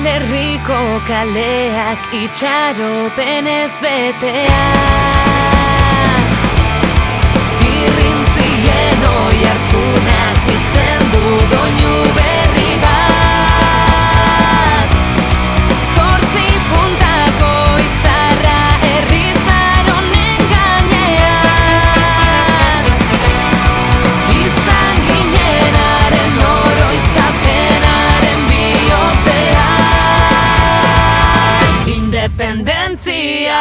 Euskal Herriko kaleak itxaropenez beteak, irrintzien oihartzunak pizten du doinu berri bat. Zortzi puntako izarra herrizar honen gainean, izan ginenaren oroitzapenaren bihotzean. Independentzia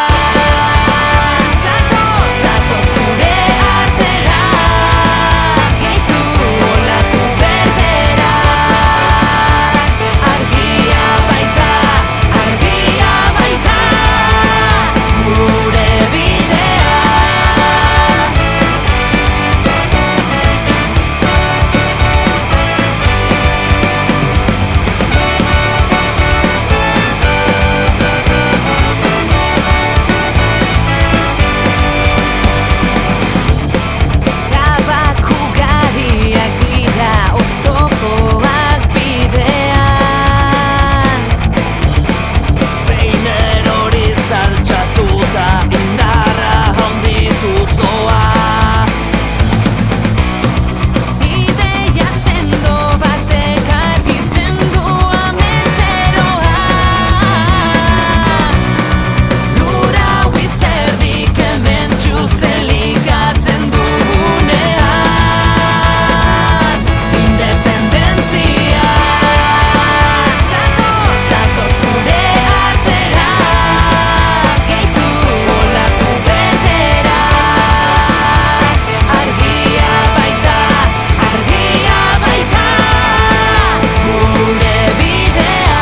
zatoz gure artera, gehitu olatu berdera. Argia baita gure bidea. Trabak ugariak dira oztopoak bidean, Behin erori zaltxatuta indarra handitu zoa. ideia sendo batek argitzen du ametseroa. Lura hau izerdik hementxu zelikatzen dugunean. Independentzia zatoz gure artera, gehitu olatu berdera. Argia baita gure bidea.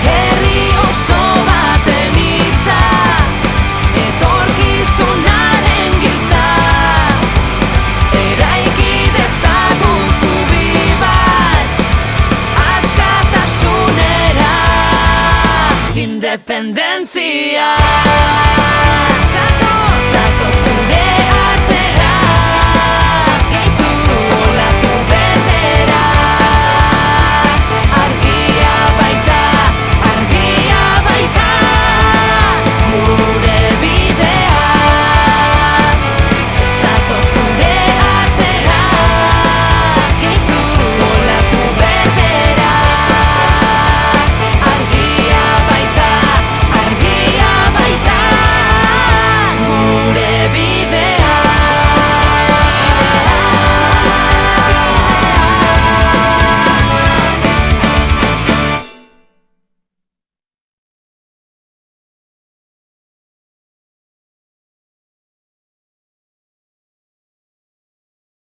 Herri oso baten hitza, etorkizunaren giltza, eraiki dezagun zubi bat askatasunera. Independentzia